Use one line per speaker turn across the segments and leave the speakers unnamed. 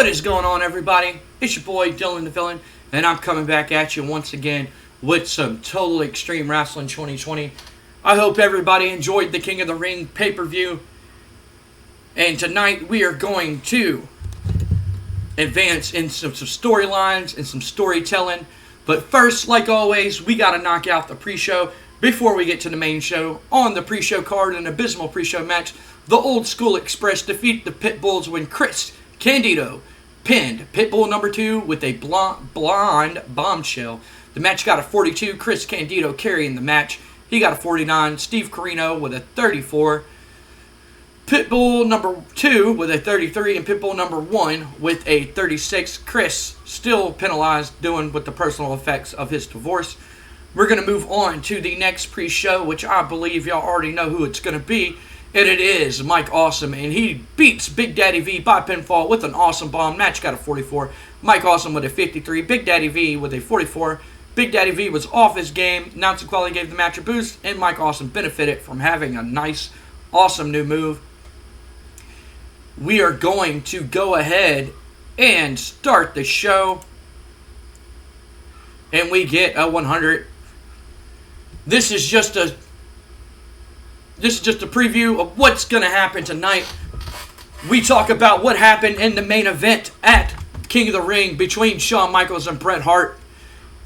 What is going on, everybody? It's your boy Dylan the Villain, and I'm coming back at you once again with some Total Extreme Wrestling 2020. I hope everybody enjoyed the King of the Ring pay-per-view, and tonight we are going to advance in some storylines and some storytelling. But first, like always, we got to knock out the pre-show before we get to the main show. On the pre-show card, an abysmal pre-show match, the Old School Express defeat the Pitbulls when Chris Candido pinned Pitbull number 2 with a blonde bombshell. The match got a 42. Chris Candido carrying the match. He got a 49. Steve Corino with a 34. Pitbull number 2 with a 33. And Pitbull number 1 with a 36. Chris still penalized, doing with the personal effects of his divorce. We're going to move on to the next pre-show, which I believe y'all already know who it's going to be. And it is Mike Awesome, and he beats Big Daddy V by pinfall with an awesome bomb. Match got a 44. Mike Awesome with a 53. Big Daddy V with a 44. Big Daddy V was off his game. Announcing quality gave the match a boost, and Mike Awesome benefited from having a nice, awesome new move. We are going to go ahead and start the show. And we get a 100. This is just a preview of what's going to happen tonight. We talk about what happened in the main event at King of the Ring between Shawn Michaels and Bret Hart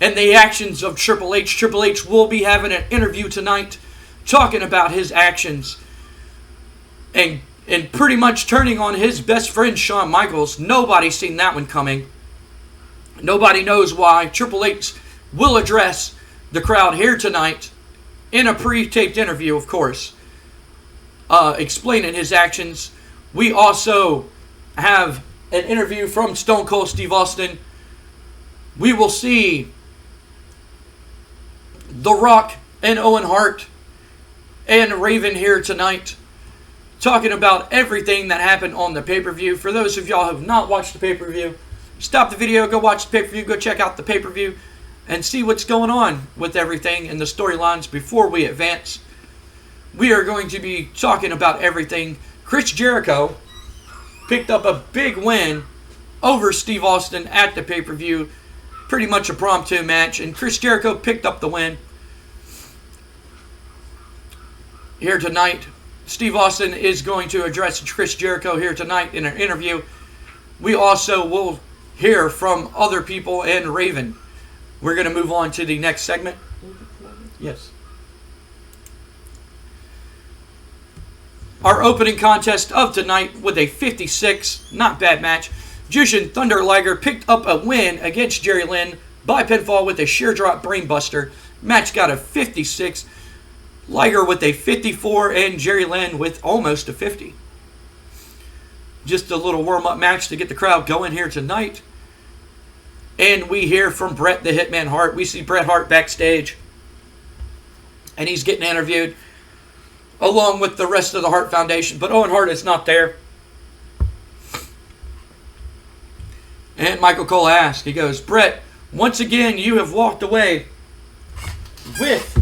and the actions of Triple H. Triple H will be having an interview tonight talking about his actions and pretty much turning on his best friend Shawn Michaels. Nobody's seen that one coming. Nobody knows why. Triple H will address the crowd here tonight in a pre-taped interview, of course, explaining his actions. We also have an interview from Stone Cold Steve Austin. We will see The Rock and Owen Hart and Raven here tonight talking about everything that happened on the pay-per-view. For those of y'all who have not watched the pay-per-view, stop the video, go watch the pay-per-view, go check out the pay-per-view and see what's going on with everything in the storylines before we advance. We are going to be talking about everything. Chris Jericho picked up a big win over Steve Austin at the pay-per-view. Pretty much a impromptu match, and Chris Jericho picked up the win. Here tonight, Steve Austin is going to address Chris Jericho here tonight in an interview. We also will hear from other people and Raven. We're going to move on to the next segment. Yes. Our opening contest of tonight with a 56, not bad match. Jushin Thunder Liger picked up a win against Jerry Lynn by pinfall with a sheer drop brainbuster. Match got a 56. Liger with a 54 and Jerry Lynn with almost a 50. Just a little warm-up match to get the crowd going here tonight. And we hear from Bret the Hitman Hart. We see Bret Hart backstage. And he's getting interviewed along with the rest of the Hart Foundation. But Owen Hart is not there. And Michael Cole asks, he goes, Bret, once again you have walked away with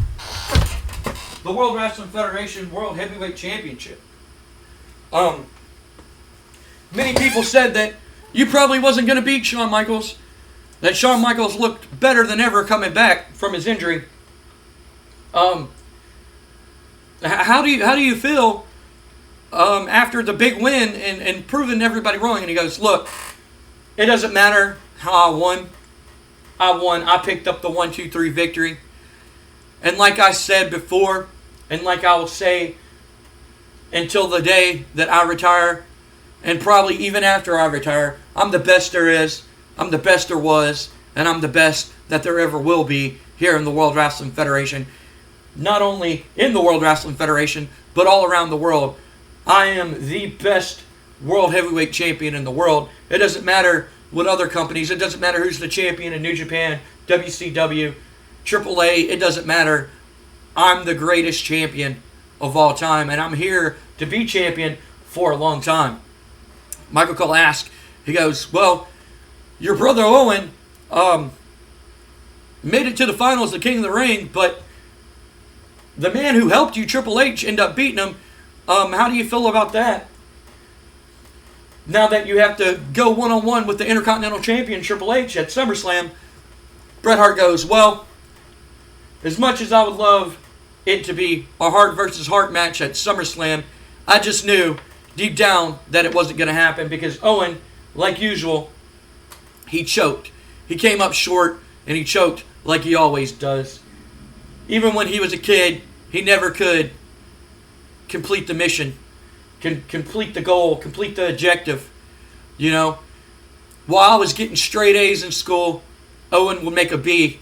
the World Wrestling Federation World Heavyweight Championship. Many people said that you probably wasn't going to beat Shawn Michaels. That Shawn Michaels looked better than ever coming back from his injury. How do you feel after the big win and proving everybody wrong? And he goes, look, it doesn't matter how I won. I picked up the 1-2-3 victory. And like I said before, and like I will say until the day that I retire, and probably even after I retire, I'm the best there is, I'm the best there was, and I'm the best that there ever will be here in the World Wrestling Federation. Not only in the World Wrestling Federation, but all around the world. I am the best World Heavyweight Champion in the world. It doesn't matter what other companies, it doesn't matter who's the champion in New Japan, WCW, AAA, it doesn't matter. I'm the greatest champion of all time, and I'm here to be champion for a long time. Michael Cole asks, he goes, well, your brother Owen made it to the finals of King of the Ring, but the man who helped you, Triple H, ended up beating him. How do you feel about that? now that you have to go one-on-one with the Intercontinental Champion Triple H at SummerSlam, Bret Hart goes, well, as much as I would love it to be a Hart versus Hart match at SummerSlam, I just knew deep down that it wasn't going to happen because Owen, like usual, he choked. He came up short and he choked like he always does. Even when he was a kid, he never could complete the mission, complete the goal, complete the objective. You know, while I was getting straight A's in school, Owen would make a B.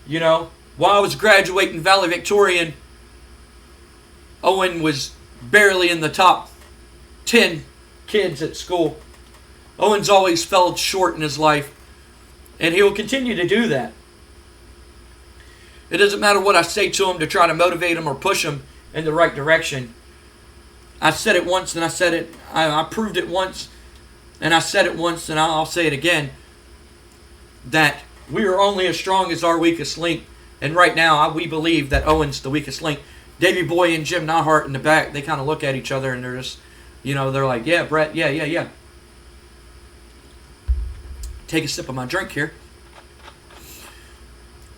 You know, while I was graduating valedictorian, Owen was barely in the top 10 kids at school. Owen's always fell short in his life, and he will continue to do that. It doesn't matter what I say to him to try to motivate him or push him in the right direction. I said it once and I said it, I proved it once and I said it once and I'll say it again, that we are only as strong as our weakest link. And right now, we believe that Owen's the weakest link. Davey Boy and Jim Neidhart in the back, they kind of look at each other and they're just, they're like, yeah, Bret, yeah. Take a sip of my drink here.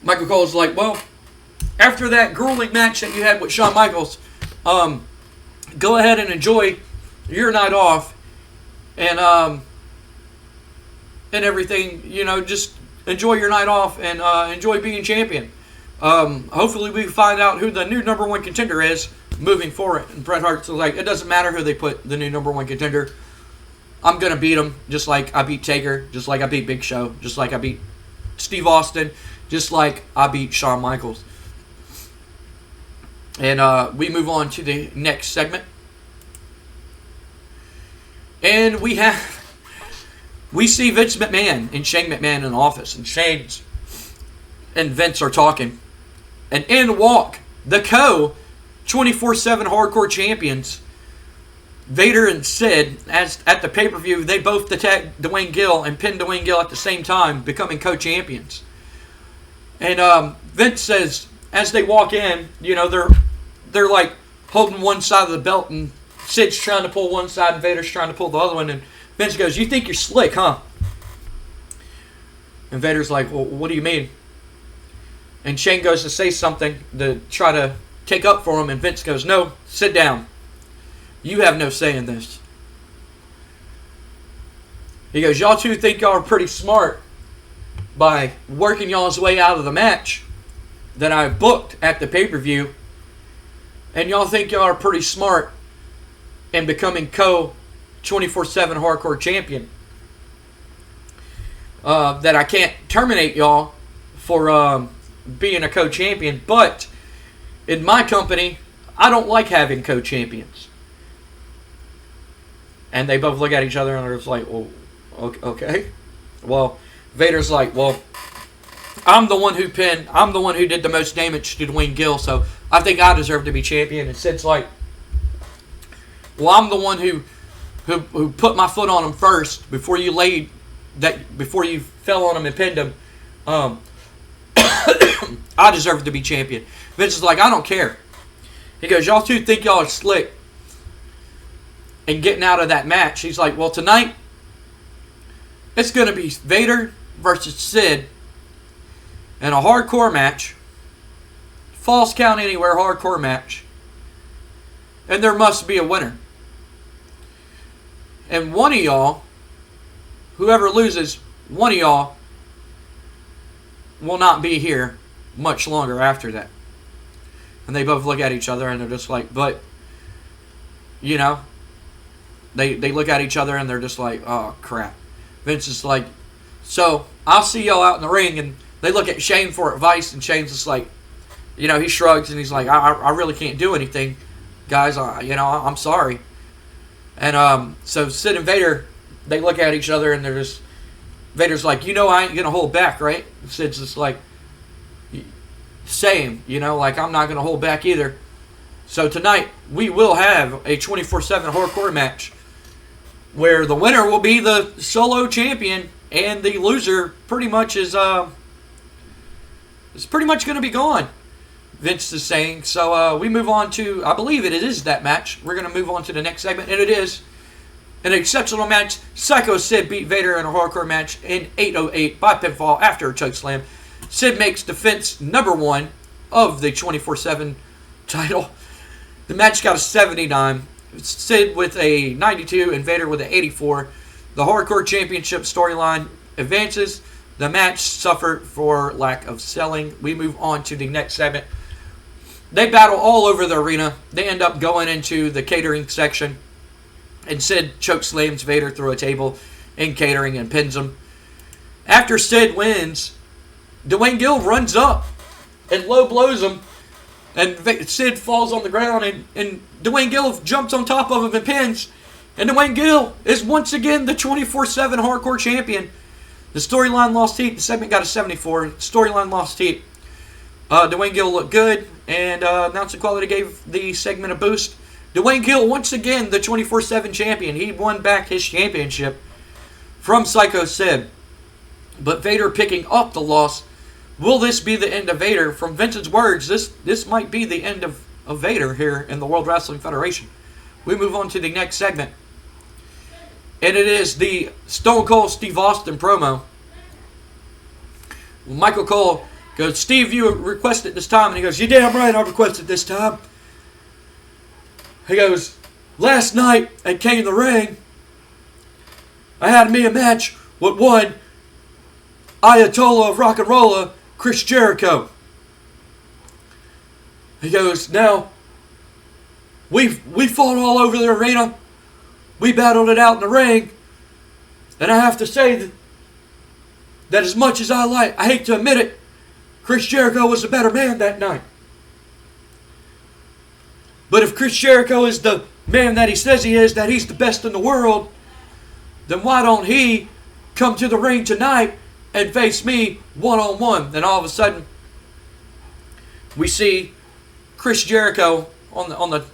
Michael Cole's like, well, after that grueling match that you had with Shawn Michaels, go ahead and enjoy your night off and everything, just enjoy your night off and enjoy being champion. Hopefully we find out who the new number one contender is moving forward. And Bret Hart's like, it doesn't matter who they put the new number one contender. I'm going to beat him just like I beat Taker, just like I beat Big Show, just like I beat Steve Austin, just like I beat Shawn Michaels. And we move on to the next segment. And we see Vince McMahon and Shane McMahon in the office. And Shane and Vince are talking. And in walk the 24/7 Hardcore Champions, Vader and Sid, as at the pay-per-view, they both attacked Dwayne Gill and pinned Dwayne Gill at the same time, becoming co-champions. And Vince says, as they walk in, they're like holding one side of the belt, and Sid's trying to pull one side, and Vader's trying to pull the other one, and Vince goes, "You think you're slick, huh?" And Vader's like, "Well, what do you mean?" And Shane goes to say something to try to take up for him, and Vince goes, "No, sit down. You have no say in this." He goes, "Y'all two think y'all are pretty smart by working y'all's way out of the match that I booked at the pay-per-view, and y'all think y'all are pretty smart in becoming 24/7 Hardcore Champion. That I can't terminate y'all for being a co-champion, but in my company, I don't like having co-champions." And they both look at each other and they're just like, "Well, okay." Well, Vader's like, "Well, I'm the one who did the most damage to Dwayne Gill, so I think I deserve to be champion." And Sid's like, "Well, I'm the one who put my foot on him first before you fell on him and pinned him. I deserve to be champion." Vince is like, "I don't care." He goes, "Y'all two think y'all are slick and getting out of that match." He's like, "Well, tonight it's going to be Vader versus Sid in a hardcore match, Falls Count Anywhere hardcore match, and there must be a winner. And one of y'all, whoever loses, one of y'all will not be here much longer after that." And they both look at each other and they're just like, "But, they look at each other and they're just like, "Oh, crap." Vince is like, "So, I'll see y'all out in the ring." And they look at Shane for advice, and Shane's just like, he shrugs and he's like, I really can't do anything, guys. I'm sorry." And so Sid and Vader, they look at each other and they're just, Vader's like, "I ain't going to hold back, right?" And Sid's just like, "Same, I'm not going to hold back either. So tonight, we will have a 24/7 hardcore match where the winner will be the solo champion, and the loser pretty much is pretty much going to be gone," Vince is saying. So we move on to, I believe it is that match. We're going to move on to the next segment, and it is an exceptional match. Psycho Sid beat Vader in a hardcore match in 8:08 by pinfall after a chokeslam. Sid makes defense number 1 of the 24/7 title. The match got a 79. Sid with a 92 and Vader with an 84. The Hardcore Championship storyline advances. The match suffered for lack of selling. We move on to the next segment. They battle all over the arena. They end up going into the catering section. And Sid chokeslams Vader through a table in catering and pins him. After Sid wins, Dwayne Gill runs up and low blows him. And Sid falls on the ground, and Dwayne Gill jumps on top of him and pins. And Dwayne Gill is once again the 24/7 Hardcore Champion. The storyline lost heat. The segment got a 74. Storyline lost heat. Dwayne Gill looked good, and announcing quality gave the segment a boost. Dwayne Gill, once again, the 24/7 champion. He won back his championship from Psycho Sid. But Vader picking up the loss. Will this be the end of Vader? From Vincent's words, this might be the end of Vader here in the World Wrestling Federation. We move on to the next segment. And it is the Stone Cold Steve Austin promo. Michael Cole goes, Steve, you requested this time. And he goes, you're damn right I requested this time. He goes, last night at King of the Ring, I had me a match with one Ayatollah of Rock and Rolla, Chris Jericho. He goes, now, we fought all over the arena. We battled it out in the ring. And I have to say that as much as I hate to admit it, Chris Jericho was a better man that night. But if Chris Jericho is the man that he says he is, that he's the best in the world, then why don't he come to the ring tonight and face me one-on-one? Then all of a sudden, we see Chris Jericho on the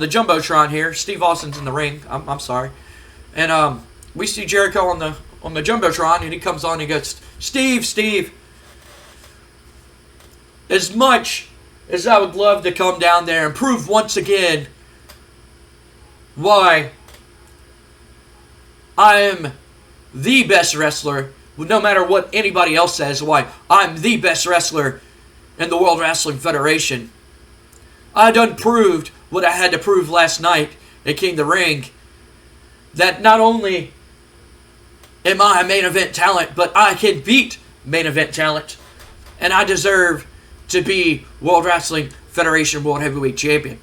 Jumbotron here. Steve Austin's in the ring. I'm sorry. And we see Jericho on the Jumbotron, and he comes on and he goes, Steve, as much as I would love to come down there and prove once again why I am the best wrestler, no matter what anybody else says, why I'm the best wrestler in the World Wrestling Federation. I done proved what I had to prove last night at King of the Ring, that not only am I a main event talent, but I can beat main event talent, and I deserve to be World Wrestling Federation World Heavyweight Champion.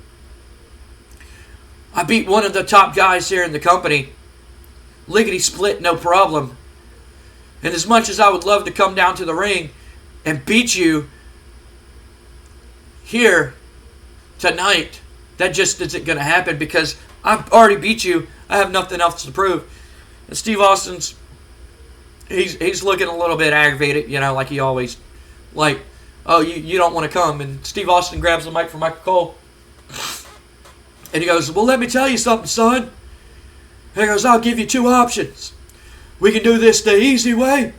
I beat one of the top guys here in the company. Lickety split, no problem. And as much as I would love to come down to the ring and beat you here tonight, that just isn't going to happen because I've already beat you. I have nothing else to prove. And Steve Austin's, he's looking a little bit aggravated, like he always, oh, you don't want to come. And Steve Austin grabs the mic from Michael Cole. And he goes, well, let me tell you something, son. He goes, I'll give you two options. We can do this the easy way,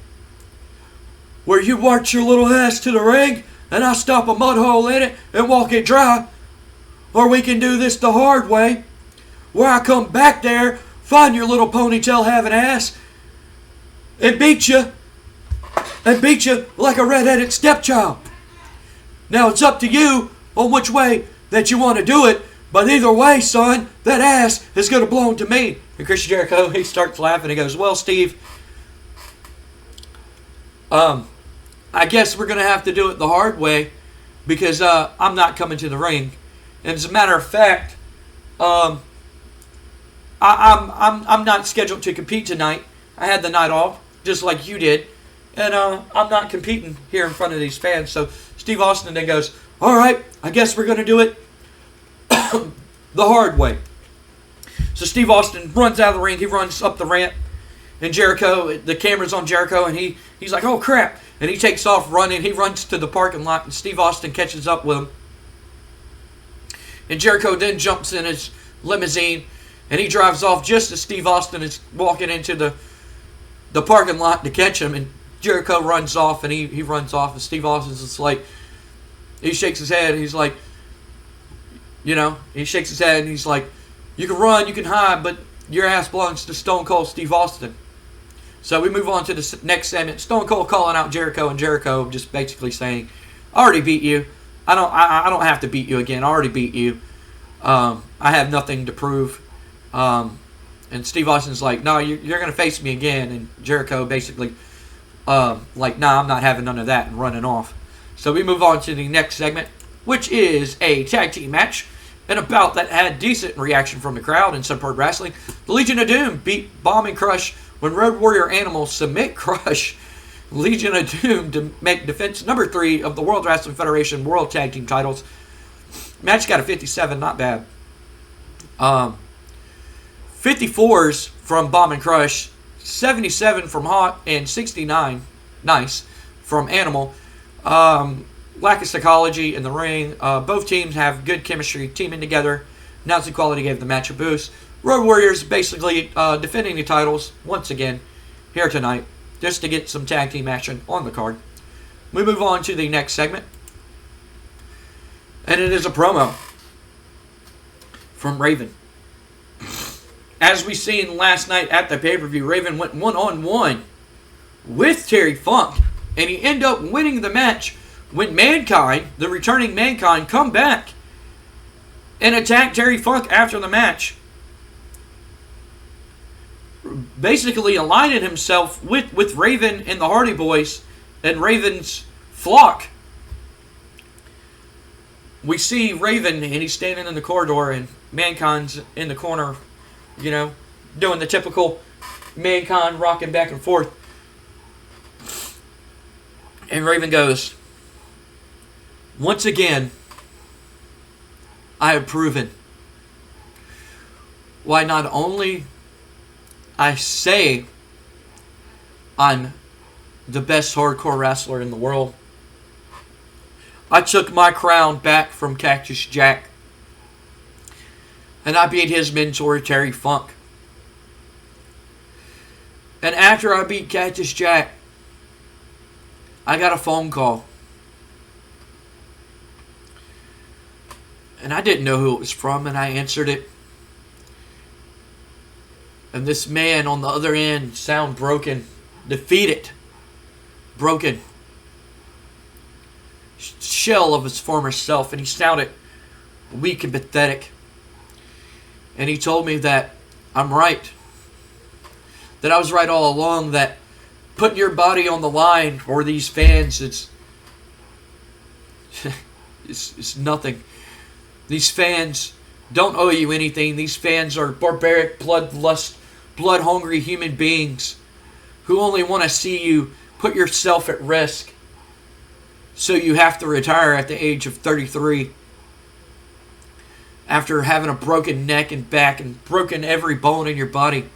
where you march your little ass to the ring, and I stop a mud hole in it and walk it dry. Or we can do this the hard way, where I come back there, find your little ponytail having ass, and beat you like a red-headed stepchild. Now it's up to you on which way that you want to do it, but either way, son, that ass is going to belong to me. And Chris Jericho, he starts laughing. He goes, well, Steve, I guess we're going to have to do it the hard way because I'm not coming to the ring. And as a matter of fact, I'm not scheduled to compete tonight. I had the night off, just like you did. And I'm not competing here in front of these fans. So Steve Austin then goes, all right, I guess we're going to do it the hard way. So Steve Austin runs out of the ring. He runs up the ramp. And Jericho, the camera's on Jericho, and he's like, oh, crap. And he takes off running. He runs to the parking lot, and Steve Austin catches up with him. And Jericho then jumps in his limousine, and he drives off just as Steve Austin is walking into the parking lot to catch him. And Jericho runs off, and he runs off, and Steve Austin's just like, he shakes his head, and he's like, he shakes his head, and he's like, You can run, you can hide, but your ass belongs to Stone Cold Steve Austin. So we move on to the next segment. Stone Cold calling out Jericho, and Jericho just basically saying, "I already beat you. I don't have to beat you again. I already beat you. I have nothing to prove." And Steve Austin's like, "No, you're going to face me again." And Jericho basically, like, "Nah, I'm not having none of that," and running off. So we move on to the next segment, which is a tag team match. And a bout that had decent reaction from the crowd in Superb Wrestling. The Legion of Doom beat Bomb and Crush when Road Warrior Animal submit Crush Legion of Doom to make defense number 3 of the World Wrestling Federation World Tag Team titles. Match got a 57, not bad. 54s from Bomb and Crush, 77 from Hart, and 69, nice, from Animal. Lack of psychology in the ring. Both teams have good chemistry teaming together. Announcing quality gave the match a boost. Road Warriors basically defending the titles once again here tonight just to get some tag team action on the card. We move on to the next segment. And it is a promo from Raven. As we seen last night at the pay-per-view, Raven went one-on-one with Terry Funk. And he ended up winning the match when Mankind, the returning Mankind, come back and attack Terry Funk after the match. Basically aligning himself with Raven and the Hardy Boys and Raven's flock. We see Raven and he's standing in the corridor and Mankind's in the corner, you know, doing the typical Mankind rocking back and forth. And Raven goes, "Once again, I have proven why not only I say I'm the best hardcore wrestler in the world, I took my crown back from Cactus Jack, and I beat his mentor, Terry Funk. And after I beat Cactus Jack, I got a phone call. And I didn't know who it was from, and I answered it. And this man on the other end sounded broken, defeated, broken, shell of his former self, and he sounded weak and pathetic. And he told me that I'm right, that I was right all along, that putting your body on the line for these fans, it's nothing. These fans don't owe you anything. These fans are barbaric, bloodlust, blood-hungry human beings who only want to see you put yourself at risk so you have to retire at the age of 33 after having a broken neck and back and broken every bone in your body.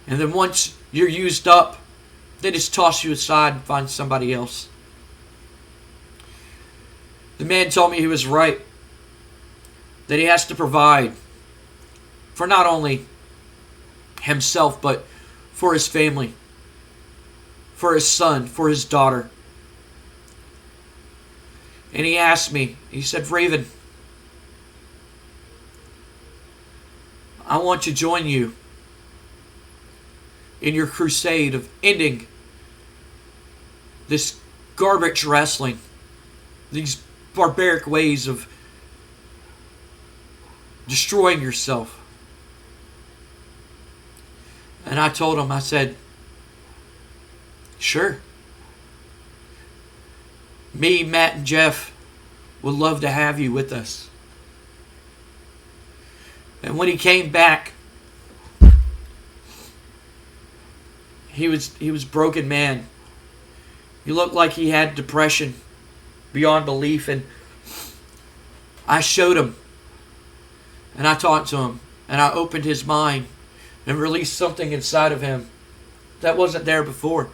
And then once you're used up, they just toss you aside and find somebody else. The man told me he was right, that he has to provide for not only himself, but for his family, for his son, for his daughter. And he asked me, he said, "Raven, I want to join you in your crusade of ending this garbage wrestling, these barbaric ways of destroying yourself." And I told him, I said, "Sure. Me, Matt, and Jeff would love to have you with us." And when he came back, he was broken man. He looked like he had depression beyond belief, and I showed him, and I talked to him, and I opened his mind and released something inside of him that wasn't there before.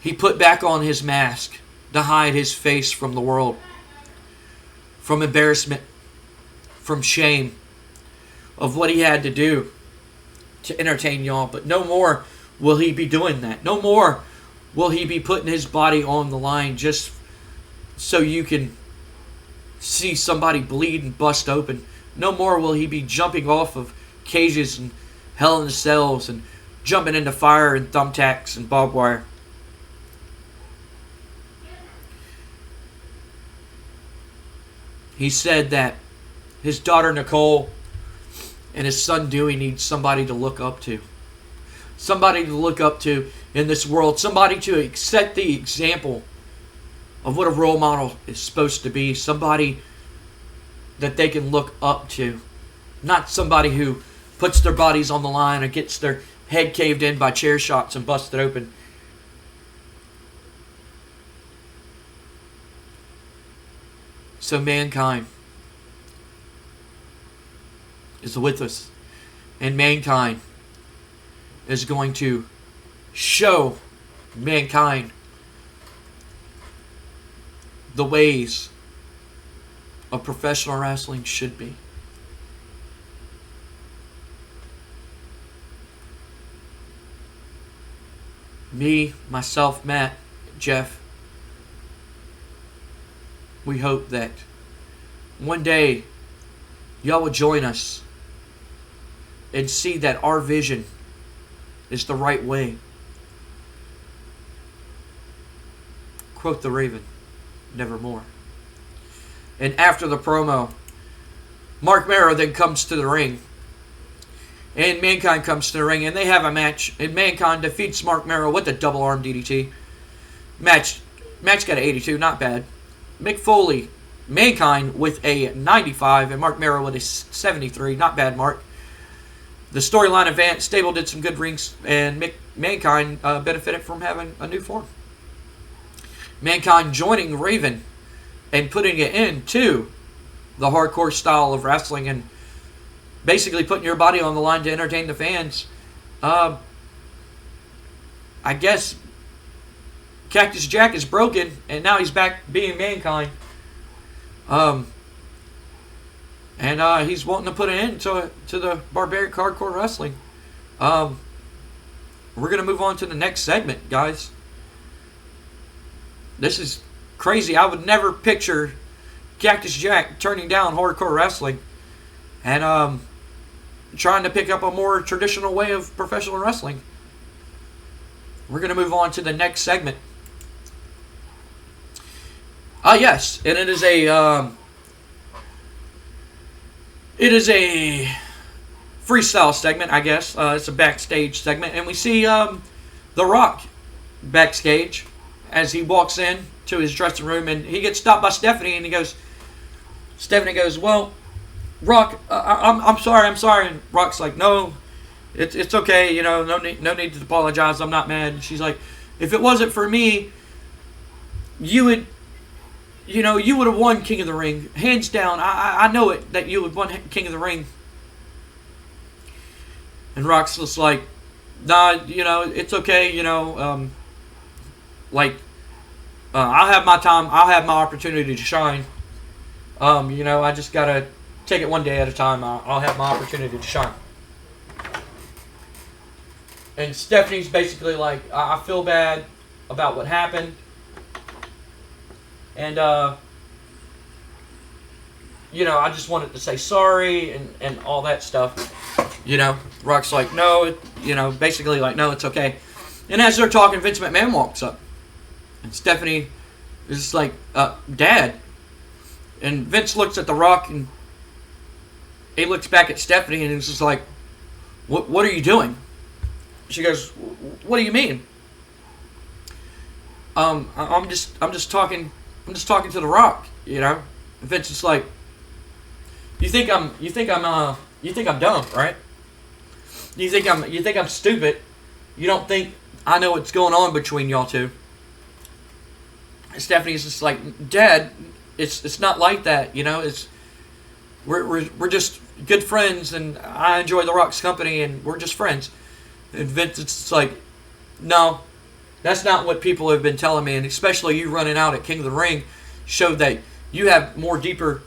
He put back on his mask to hide his face from the world, from embarrassment, from shame of what he had to do to entertain y'all. But no more will he be doing that. No more will he be putting his body on the line just so you can see somebody bleed and bust open. No more will he be jumping off of cages and Hell in the Cells and jumping into fire and thumbtacks and barbed wire. He said that his daughter Nicole and his son Dewey need somebody to look up to. Somebody to look up to in this world. Somebody to set the example of what a role model is supposed to be. Somebody that they can look up to. Not somebody who puts their bodies on the line or gets their head caved in by chair shots and busted open. So mankind is with us. And mankind is going to show mankind the ways of professional wrestling should be. Me, myself, Matt, Jeff, we hope that one day y'all will join us and see that our vision is the right way. Quote the Raven, nevermore. And after the promo, Mark Mero then comes to the ring. And Mankind comes to the ring, and they have a match. And Mankind defeats Mark Mero with a double arm DDT. Match got an 82, not bad. Mick Foley, Mankind with a 95, and Mark Mero with a 73, not bad, Mark. The storyline advanced. Stable did some good rings, and Mankind benefited from having a new form. Mankind joining Raven and putting it into the hardcore style of wrestling and basically putting your body on the line to entertain the fans. I guess Cactus Jack is broken, and now he's back being Mankind. And he's wanting to put an end to the barbaric hardcore wrestling. We're going to move on to the next segment, guys. This is crazy. I would never picture Cactus Jack turning down hardcore wrestling and trying to pick up a more traditional way of professional wrestling. We're going to move on to the next segment. Yes, and it is a freestyle segment, I guess. It's a backstage segment, and we see The Rock backstage as he walks in to his dressing room, and he gets stopped by Stephanie, and Stephanie goes, well, Rock, I'm sorry, and Rock's like, no, it's okay, no need to apologize, I'm not mad. And she's like, if it wasn't for me, you would have won King of the Ring, hands down. I know it, that you would won King of the Ring. And Rock's just like, nah, it's okay, I'll have my time, I'll have my opportunity to shine. I just gotta take it one day at a time. I'll have my opportunity to shine. And Stephanie's basically like, I feel bad about what happened. And, I just wanted to say sorry and all that stuff. Rock's like, no, basically like, no, it's okay. And as they're talking, Vince McMahon walks up. And Stephanie is just like, Dad. And Vince looks at The Rock and he looks back at Stephanie and he's just like, what are you doing? She goes, what do you mean? I'm just talking to The Rock, And Vince is like, you think I'm dumb, right? You think I'm stupid? You don't think I know what's going on between y'all two? And Stephanie's just like, Dad, it's not like that, It's we're just good friends, and I enjoy The Rock's company, and we're just friends. And Vince is just like, no, that's not what people have been telling me, and especially you running out at King of the Ring showed that you have more deeper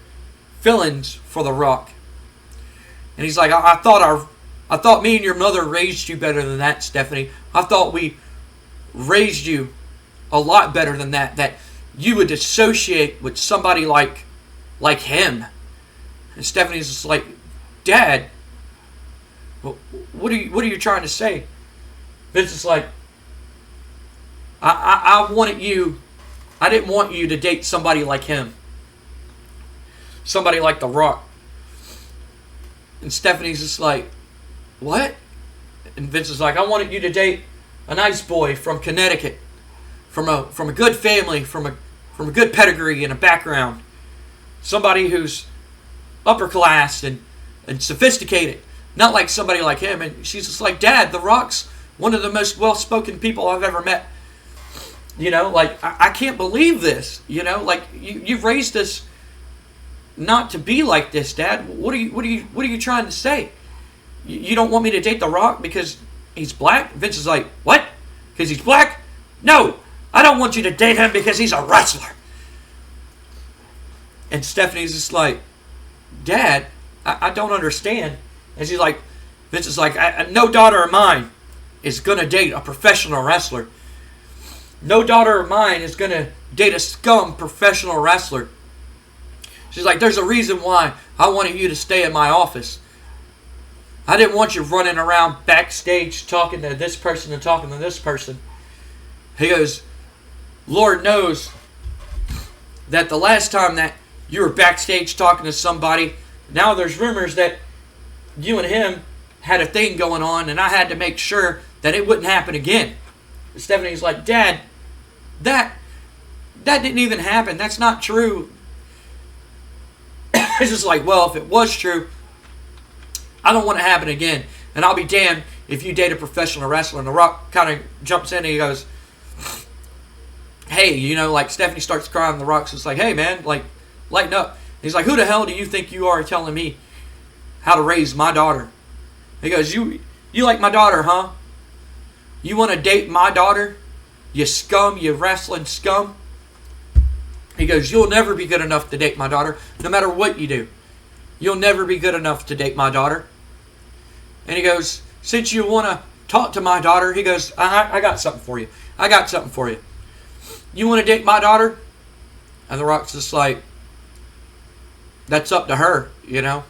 feelings for The Rock. And he's like, I thought me and your mother raised you better than that, Stephanie. I thought we raised you a lot better than that you would associate with somebody like like him. And Stephanie's just like, Dad, what are you trying to say? Vince is like, I didn't want you to date somebody like him. Somebody like The Rock. And Stephanie's just like, what? And Vince is like, I wanted you to date a nice boy from Connecticut, from a good family, from a good pedigree and a background. Somebody who's upper class and sophisticated. Not like somebody like him. And she's just like, Dad, The Rock's one of the most well-spoken people I've ever met. You know, like, I can't believe this. You know, like, you've raised us not to be like this, Dad. What are you trying to say? You don't want me to date The Rock because he's black? Vince is like, what? Because he's black? No, I don't want you to date him because he's a wrestler. And Stephanie's just like, Dad, I don't understand. And she's like, Vince is like, no daughter of mine is going to date a professional wrestler. No daughter of mine is going to date a scum professional wrestler. She's like, there's a reason why I wanted you to stay in my office. I didn't want you running around backstage talking to this person and talking to this person. He goes, Lord knows that the last time that you were backstage talking to somebody, now there's rumors that you and him had a thing going on, and I had to make sure that it wouldn't happen again. Stephanie's like, Dad, that didn't even happen. That's not true. It's just like, well, if it was true, I don't want it to happen again. And I'll be damned if you date a professional wrestler. And The Rock kind of jumps in and he goes, hey, you know, like Stephanie starts crying. The Rock's just like, hey, man, like, lighten up. He's like, who the hell do you think you are telling me how to raise my daughter? He goes, you like my daughter, huh? You want to date my daughter? You scum, you wrestling scum. He goes, you'll never be good enough to date my daughter, no matter what you do. You'll never be good enough to date my daughter. And he goes, since you want to talk to my daughter, he goes, I got something for you. I got something for you. You want to date my daughter? And The Rock's just like, that's up to her, you know.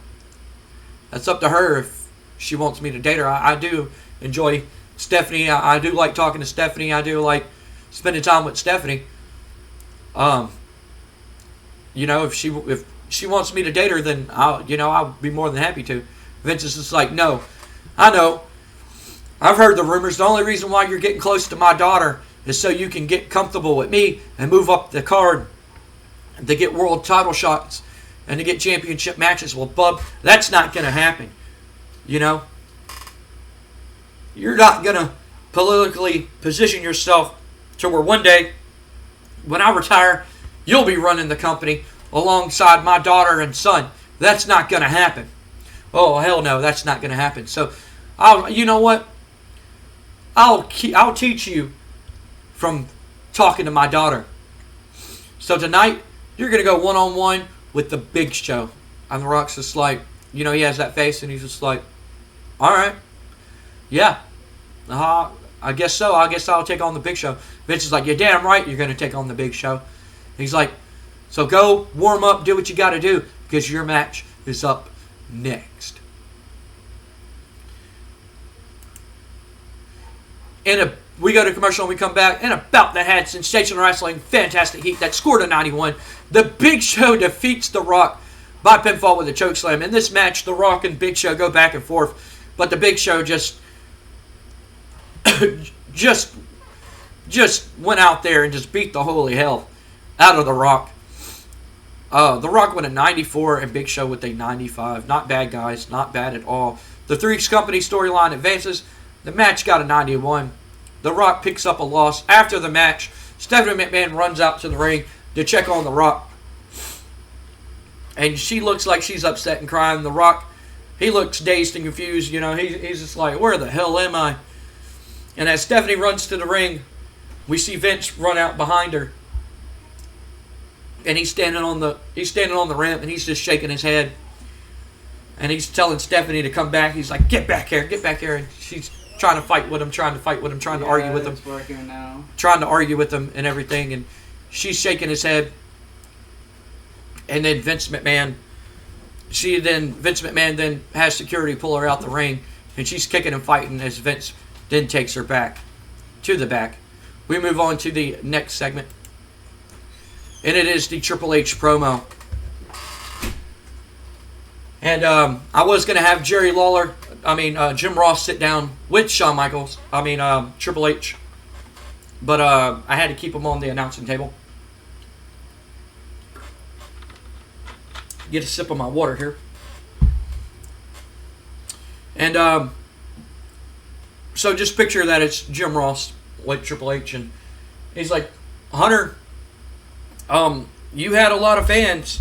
That's up to her if she wants me to date her. I do enjoy Stephanie. I do like talking to Stephanie. I do like spending time with Stephanie. You know, if she wants me to date her, then I'll be more than happy to. Vince is just like, no, I know. I've heard the rumors. The only reason why you're getting close to my daughter is so you can get comfortable with me and move up the card to get world title shots and to get championship matches. Well, bub, that's not going to happen. You know? You're not going to politically position yourself to where one day, when I retire, you'll be running the company alongside my daughter and son. That's not going to happen. Oh, hell no, that's not going to happen. So, you know what? I'll teach you from talking to my daughter. So tonight, you're going to go one-on-one with the Big Show. And The Rock's just like, you know, he has that face and he's just like, all right, yeah, I guess so. I guess I'll take on the Big Show. Vince is like, you're damn right you're going to take on the Big Show. He's like, so go warm up, do what you got to do, because your match is up next. We go to commercial and we come back in a bout that had sensational wrestling, fantastic heat that scored a 91. The Big Show defeats The Rock by pinfall with a chokeslam. In this match, The Rock and Big Show go back and forth, but the Big Show just went out there and just beat the holy hell out of The Rock. The Rock went a 94 and Big Show with a 95. Not bad, guys. Not bad at all. The Three's Company storyline advances. The match got a 91. The Rock picks up a loss. After the match, Stephanie McMahon runs out to the ring to check on The Rock. And she looks like she's upset and crying. The Rock, he looks dazed and confused. You know, he's just like, where the hell am I? And as Stephanie runs to the ring, we see Vince run out behind her. And he's standing on the ramp and he's just shaking his head. And he's telling Stephanie to come back. He's like, get back here. And she's trying to fight with him, trying to argue with him.
It's working now.
Trying to argue with him and everything. And she's shaking his head. And then Vince McMahon then has security pull her out the ring, and she's kicking and fighting as Vince then takes her back to the back. We move on to the next segment, and it is the Triple H promo. And I was going to have Jim Ross sit down with Shawn Michaels, Triple H, but I had to keep him on the announcing table. Get a sip of my water here. And so just picture that it's Jim Ross with Triple H, and he's like, Hunter, you had a lot of fans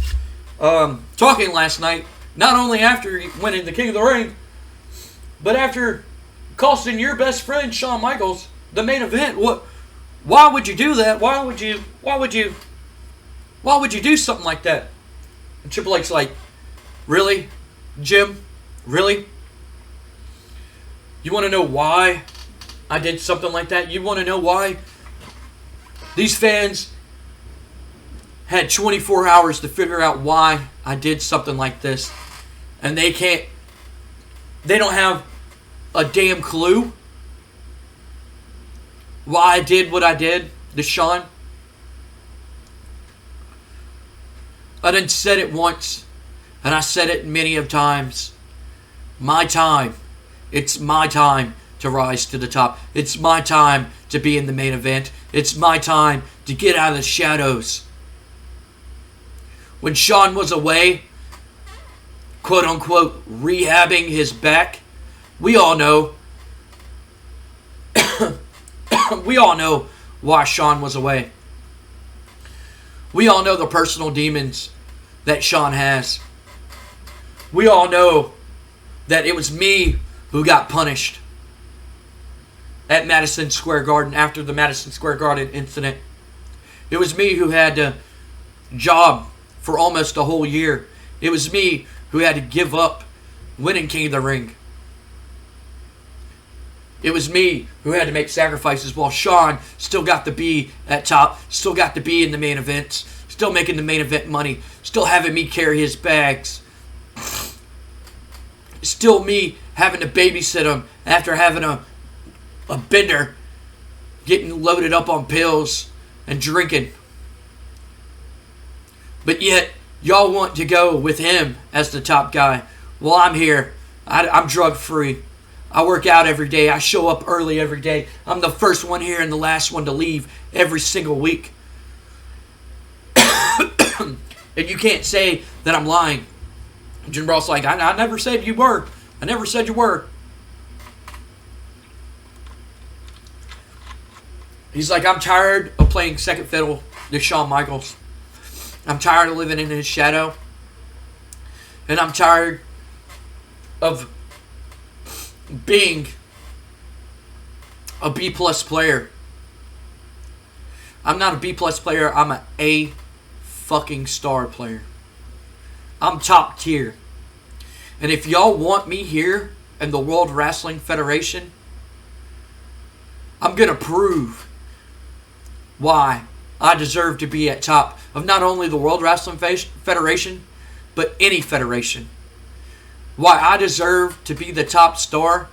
talking last night, not only after winning the King of the Ring, but after costing your best friend Shawn Michaels the main event. Why would you do that? Why would you do something like that? And Triple H's like, really, Jim? Really? You want to know why I did something like that? You want to know why? These fans had 24 hours to figure out why I did something like this. And they don't have a damn clue why I did what I did to Shawn. I done said it once, and I said it many of times. My time. It's my time to rise to the top. It's my time to be in the main event. It's my time to get out of the shadows. When Shawn was away, quote unquote, rehabbing his back, we all know why Shawn was away. We all know the personal demons that Shawn has. We all know that it was me who got punished at Madison Square Garden after the Madison Square Garden incident. It was me who had to job for almost a whole year. It was me who had to give up winning King of the Ring. It was me who had to make sacrifices while Shawn still got to be at top, still got to be in the main events, still making the main event money, still having me carry his bags. Still me having to babysit him after having a bender, getting loaded up on pills and drinking. But yet, y'all want to go with him as the top guy. Well, I'm here. I'm drug free. I work out every day. I show up early every day. I'm the first one here and the last one to leave every single week. And you can't say that I'm lying. Jim Ross like, I never said you were. I never said you were. He's like, I'm tired of playing second fiddle to Shawn Michaels. I'm tired of living in his shadow. And I'm tired of being a B-plus player. I'm not a B-plus player. I'm an A fucking star player. I'm top tier. And if y'all want me here in the World Wrestling Federation, I'm going to prove why I deserve to be at top of not only the World Wrestling Federation, but any federation. Why I deserve to be the top star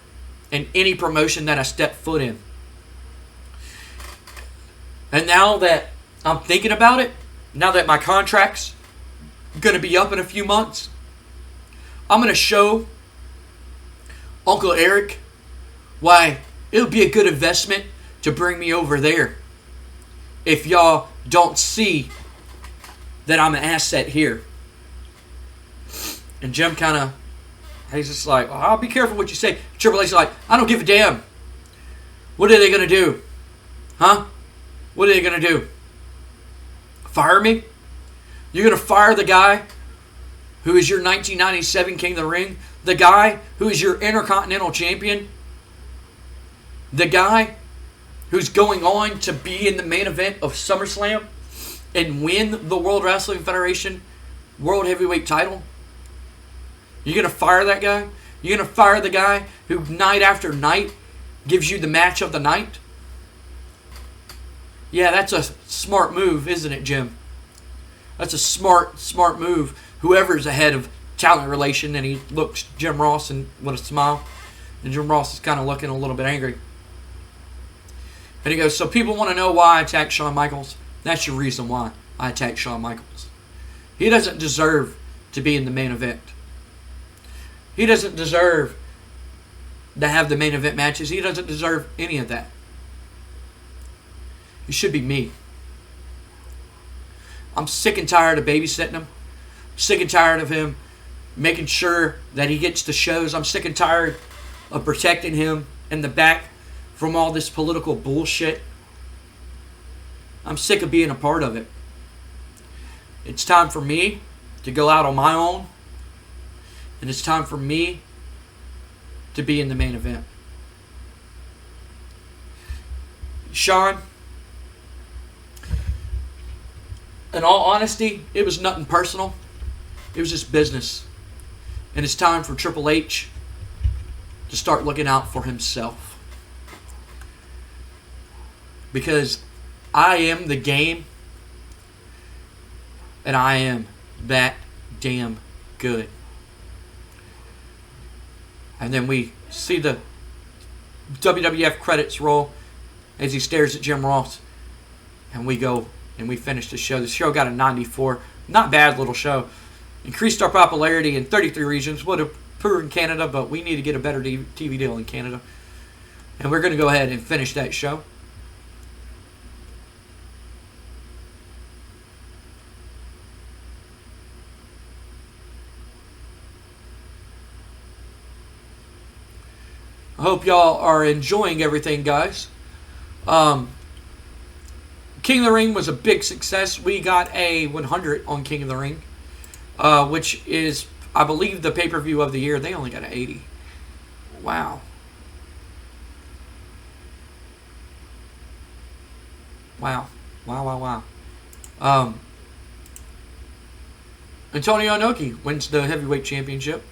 in any promotion that I step foot in. And now that I'm thinking about it, now that my contract's going to be up in a few months, I'm going to show Uncle Eric why it would be a good investment to bring me over there. If y'all don't see that I'm an asset here. And Jim he's just like, well, I'll be careful what you say. Triple H's like, I don't give a damn. What are they going to do? Huh? What are they going to do? Fire me? You're going to fire the guy who is your 1997 King of the Ring? The guy who is your Intercontinental Champion? The guy who's going on to be in the main event of SummerSlam and win the World Wrestling Federation World Heavyweight title? You're going to fire that guy? You're going to fire the guy who night after night gives you the match of the night? Yeah, that's a smart move, isn't it, Jim? That's a smart move. Whoever's ahead of talent relation, and he looks Jim Ross and with a smile, and Jim Ross is kind of looking a little bit angry. And he goes, so people want to know why I attacked Shawn Michaels. That's your reason why I attacked Shawn Michaels. He doesn't deserve to be in the main event. He doesn't deserve to have the main event matches. He doesn't deserve any of that. It should be me. I'm sick and tired of babysitting him. Sick and tired of him making sure that he gets the shows. I'm sick and tired of protecting him in the back from all this political bullshit. I'm sick of being a part of it. It's time for me to go out on my own. And it's time for me to be in the main event. Shawn, in all honesty, it was nothing personal. It was just business. And it's time for Triple H to start looking out for himself. Because I am the game. And I am that damn good. And then we see the WWF credits roll as he stares at Jim Ross. And we go and we finish the show. The show got a 94. Not bad little show. Increased our popularity in 33 regions. Would have poor in Canada, but we need to get a better TV deal in Canada. And we're going to go ahead and finish that show. I hope y'all are enjoying everything, guys. King of the Ring was a big success. We got a 100 on King of the Ring, which is, I believe, the pay-per-view of the year. They only got an 80. Wow. Wow. Antonio Inoki wins the heavyweight championship.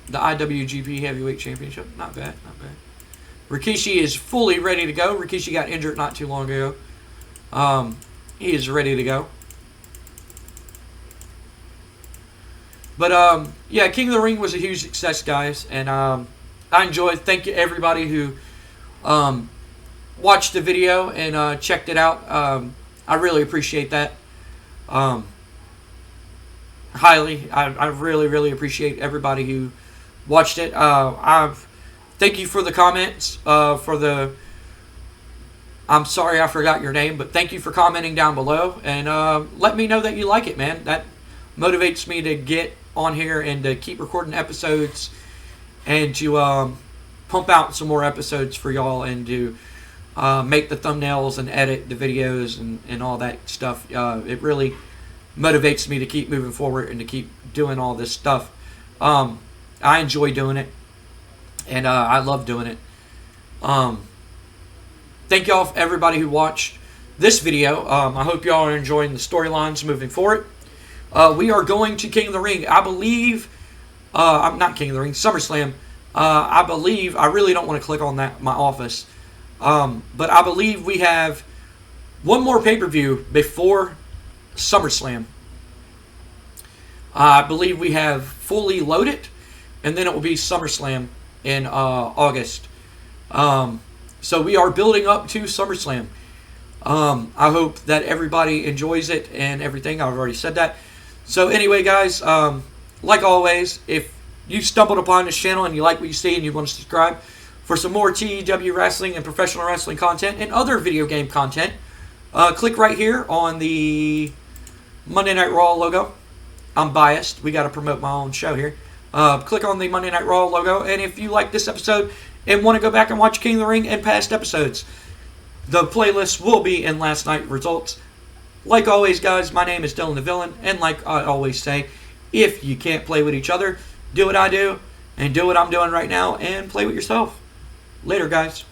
The IWGP Heavyweight Championship. Not bad. Rikishi is fully ready to go. Rikishi got injured not too long ago. He is ready to go. But, yeah, King of the Ring was a huge success, guys. And I enjoyed. Thank you, everybody who watched the video and checked it out. I really appreciate that. Highly. I really, really appreciate everybody who watched it. Thank you for the comments. I'm sorry I forgot your name, but thank you for commenting down below. And let me know that you like it, man. That motivates me to get on here and to keep recording episodes and to pump out some more episodes for y'all and to make the thumbnails and edit the videos and all that stuff. It really motivates me to keep moving forward and to keep doing all this stuff. I enjoy doing it, and I love doing it. Thank y'all, everybody who watched this video. I hope y'all are enjoying the storylines moving forward. We are going to King of the Ring. I believe, I'm not King of the Ring, SummerSlam. I believe, I really don't want to click on that, my office. But I believe we have one more pay-per-view before SummerSlam. I believe we have Fully Loaded, and then it will be SummerSlam in August. So we are building up to SummerSlam. I hope that everybody enjoys it and everything. I've already said that. So anyway, guys, like always, if you stumbled upon this channel and you like what you see and you want to subscribe for some more TEW wrestling and professional wrestling content and other video game content, click right here on the Monday Night Raw logo. I'm biased. We got to promote my own show here. Click on the Monday Night Raw logo. And if you like this episode and want to go back and watch King of the Ring and past episodes, the playlist will be in last night's results. Like always, guys, my name is Dylan the Villain. And like I always say, if you can't play with each other, do what I do and do what I'm doing right now and play with yourself. Later, guys.